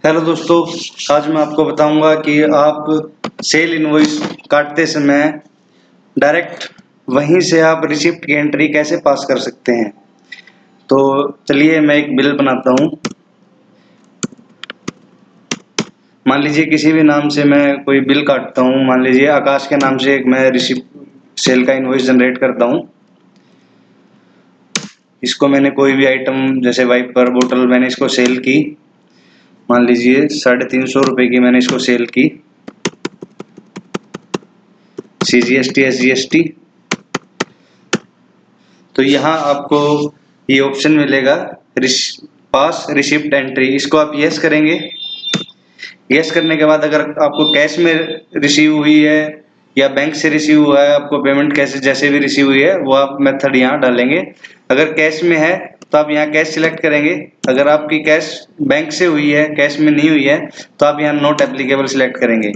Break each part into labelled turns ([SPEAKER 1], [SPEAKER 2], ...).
[SPEAKER 1] Hello दोस्तों, आज मैं आपको बताऊंगा कि आप सेल इनवॉइस काटते समय डायरेक्ट वहीं से आप रिसिप्ट की एंट्री कैसे पास कर सकते हैं। तो चलिए मैं एक बिल बनाता हूं। मान लीजिए किसी भी नाम से मैं कोई बिल काटता हूं। मान लीजिए आकाश के नाम से एक मैं रिसिप्ट सेल का इनवॉइस जनरेट करता हूं। इसको मैंने कोई भी आइटम जैसे वाइपर बोतल मैंने इसको सेल की। मान लीजिए 350 रुपए की मैंने इसको सेल की। CGST SGST। तो यहाँ आपको ये ऑप्शन मिलेगा पास रिसिप्ट एंट्री। इसको आप यस करेंगे। यस करने के बाद अगर आपको कैश में रिसीव हुई है या बैंक से रिसीव हुआ है, आपको पेमेंट कैसे जैसे भी रिसीव हुई है वो आप मेथड यहाँ डालेंगे। अगर कैश में है तो आप यहाँ कैश सिलेक्ट करेंगे। अगर आपकी कैश बैंक से हुई है, कैश में नहीं हुई है, तो आप यहाँ नॉट एप्लीकेबल सिलेक्ट करेंगे।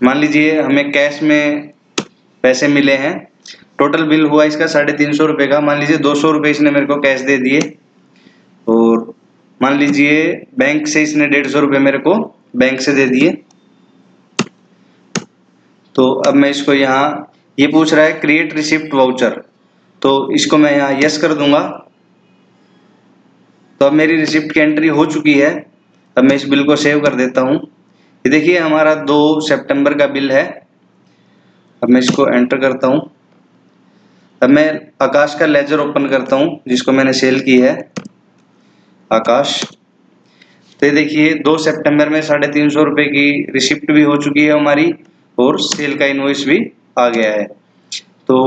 [SPEAKER 1] मान लीजिए हमें कैश में पैसे मिले हैं। टोटल बिल हुआ इसका 350 रुपए का। मान लीजिए 200 रुपए इसने मेरे को कैश दे दिए और मान लीजिए बैंक से इसने 150 रुपए मेरे को बैंक से दे दिए। तो अब मैं इसको यहाँ ये पूछ रहा है क्रिएट रिसिप्ट वाउचर, तो इसको मैं यहाँ यस कर दूंगा। तो अब मेरी रिसिप्ट की एंट्री हो चुकी है। अब मैं इस बिल को सेव कर देता हूँ। ये देखिए हमारा 2 सितंबर का बिल है। अब मैं इसको एंटर करता हूँ। अब मैं आकाश का लेजर ओपन करता हूँ जिसको मैंने सेल की है, आकाश। तो ये देखिए 2 सितंबर में 350 रुपए की रिसिप्ट भी हो चुकी है हमारी और सेल का इनवॉइस भी आ गया है। तो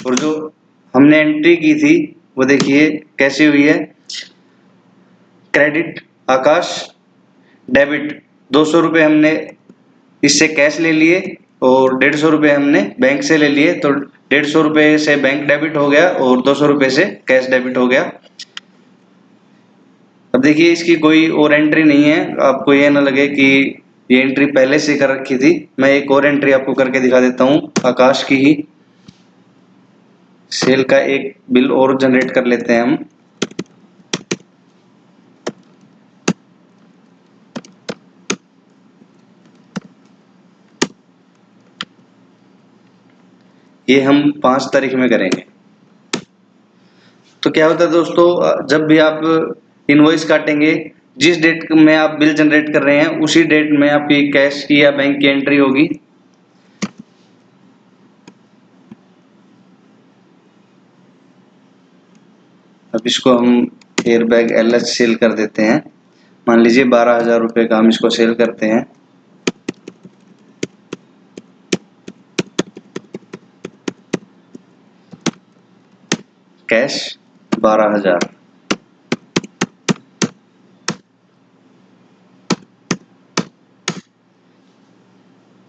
[SPEAKER 1] और जो हमने एंट्री की थी वो देखिए कैसी हुई है। क्रेडिट आकाश, डेबिट 200 रुपये हमने इससे कैश ले लिए और 150 रुपये हमने बैंक से ले लिए। तो 150 रुपये से बैंक डेबिट हो गया और 200 रुपये से कैश डेबिट हो गया। अब देखिए इसकी कोई और एंट्री नहीं है। आपको ये ना लगे कि ये एंट्री पहले से कर रखी थी। मैं एक और एंट्री आपको करके दिखा देता हूँ आकाश की ही। सेल का एक बिल और जनरेट कर लेते हैं हम। ये हम 5 तारीख में करेंगे। तो क्या होता है दोस्तों, जब भी आप इनवॉइस काटेंगे, जिस डेट में आप बिल जनरेट कर रहे हैं उसी डेट में आपकी कैश की या बैंक की एंट्री होगी। अब इसको हम एयरबैग LH सेल कर देते हैं। मान लीजिए 12,000 रुपये का हम इसको सेल करते हैं। कैश 12,000।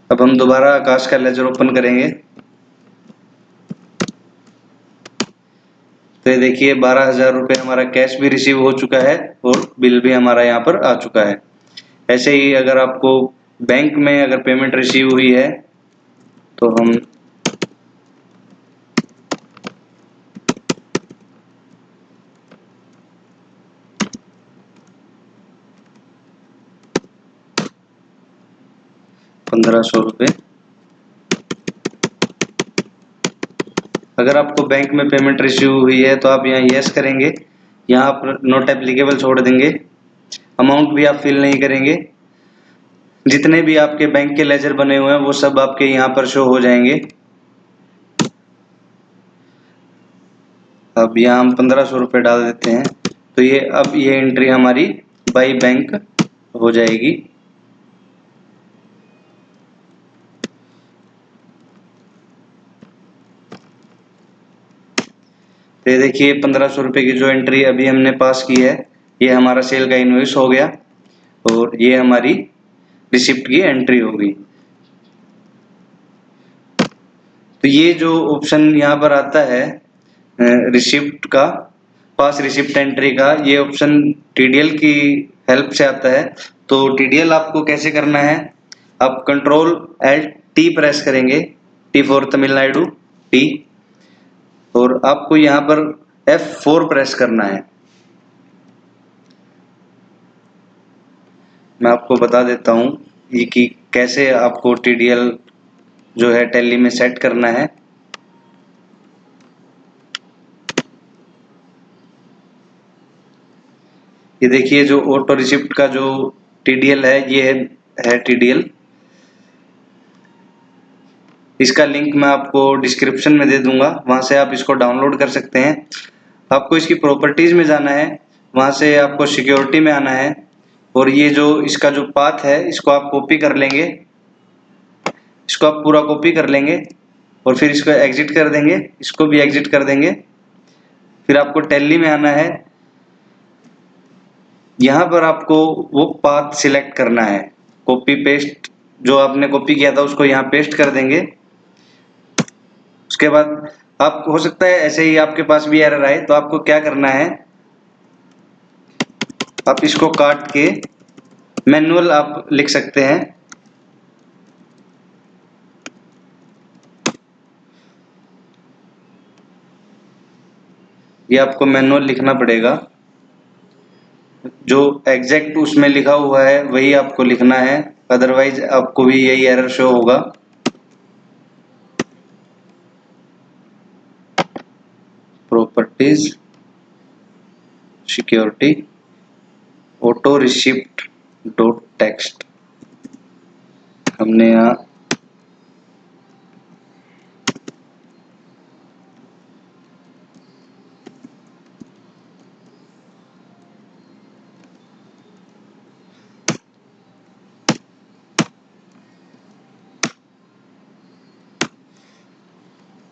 [SPEAKER 1] अब हम दोबारा आकाश का लेजर ओपन करेंगे। तो ये देखिए 12,000 रुपये हमारा कैश भी रिसीव हो चुका है और बिल भी हमारा यहाँ पर आ चुका है। ऐसे ही अगर आपको बैंक में अगर पेमेंट रिसीव हुई है तो हम ₹1,500। अगर आपको बैंक में पेमेंट रिसीव हुई है तो आप यहाँ यस करेंगे। यहाँ पर नॉट एप्लीकेबल छोड़ देंगे। अमाउंट भी आप फिल नहीं करेंगे। जितने भी आपके बैंक के लेजर बने हुए हैं वो सब आपके यहाँ पर शो हो जाएंगे। अब यहाँ हम 1,500 रुपये डाल देते हैं। तो ये अब ये एंट्री हमारी बाई बैंक हो जाएगी। तो ये देखिए 1,500 रुपये की जो एंट्री अभी हमने पास की है, ये हमारा सेल का इनवॉइस हो गया और ये हमारी रिसिप्ट की एंट्री होगी। तो ये जो ऑप्शन यहाँ पर आता है रिसिप्ट का, पास रिसिप्ट एंट्री का, ये ऑप्शन TDL की हेल्प से आता है। तो TDL आपको कैसे करना है, आप Ctrl+Alt+T प्रेस करेंगे। T for Tamil Nadu, T। और आपको यहाँ पर F4 प्रेस करना है। मैं आपको बता देता हूँ ये कि कैसे आपको टीडीएल जो है टैली में सेट करना है। ये देखिए जो ऑटो रिसिप्ट का जो टीडीएल है ये है टीडीएल। इसका लिंक मैं आपको डिस्क्रिप्शन में दे दूंगा, वहां से आप इसको डाउनलोड कर सकते हैं। आपको इसकी प्रॉपर्टीज में जाना है, वहां से आपको सिक्योरिटी में आना है और ये जो इसका जो पाथ है इसको आप कॉपी कर लेंगे, इसको आप पूरा कॉपी कर लेंगे और फिर इसको एग्जिट कर देंगे, इसको भी एग्जिट कर देंगे। फिर आपको टैली में आना है, यहाँ पर आपको वो पाथ सिलेक्ट करना है, कॉपी पेस्ट जो आपने कॉपी किया था उसको यहाँ पेस्ट कर देंगे। उसके बाद आप हो सकता है ऐसे ही आपके पास भी एरर आए, तो आपको क्या करना है, आप इसको काट के मैनुअल आप लिख सकते हैं। ये आपको मैनुअल लिखना पड़ेगा, जो एग्जैक्ट उसमें लिखा हुआ है वही आपको लिखना है, अदरवाइज आपको भी यही एरर शो होगा। Properties, security, auto receipt dot text, हमने यहाँ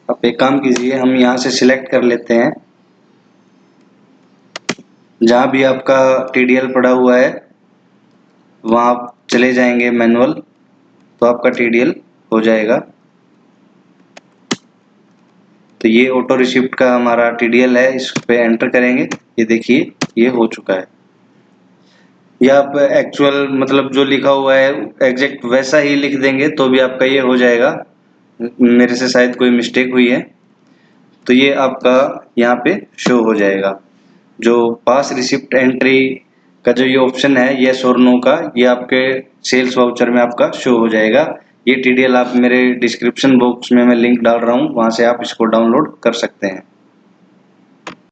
[SPEAKER 1] आप एक काम कीजिए, हम यहाँ से सिलेक्ट कर लेते हैं, जहाँ भी आपका टीडीएल पड़ा हुआ है वहाँ आप चले जाएंगे मैनुअल, तो आपका टीडीएल हो जाएगा। तो ये ऑटो रिसिप्ट का हमारा टीडीएल है, इस पे एंटर करेंगे, ये देखिए ये हो चुका है। या आप एक्चुअल मतलब जो लिखा हुआ है एग्जैक्ट वैसा ही लिख देंगे तो भी आपका ये हो जाएगा। मेरे से शायद कोई मिस्टेक हुई है, तो ये आपका यहाँ पे शो हो जाएगा। जो पास रिसिप्ट एंट्री का जो ये ऑप्शन है यस और नो का, ये आपके सेल्स वाउचर में आपका शो हो जाएगा। ये टीडीएल आप मेरे डिस्क्रिप्शन बॉक्स में मैं लिंक डाल रहा हूँ, वहां से आप इसको डाउनलोड कर सकते हैं।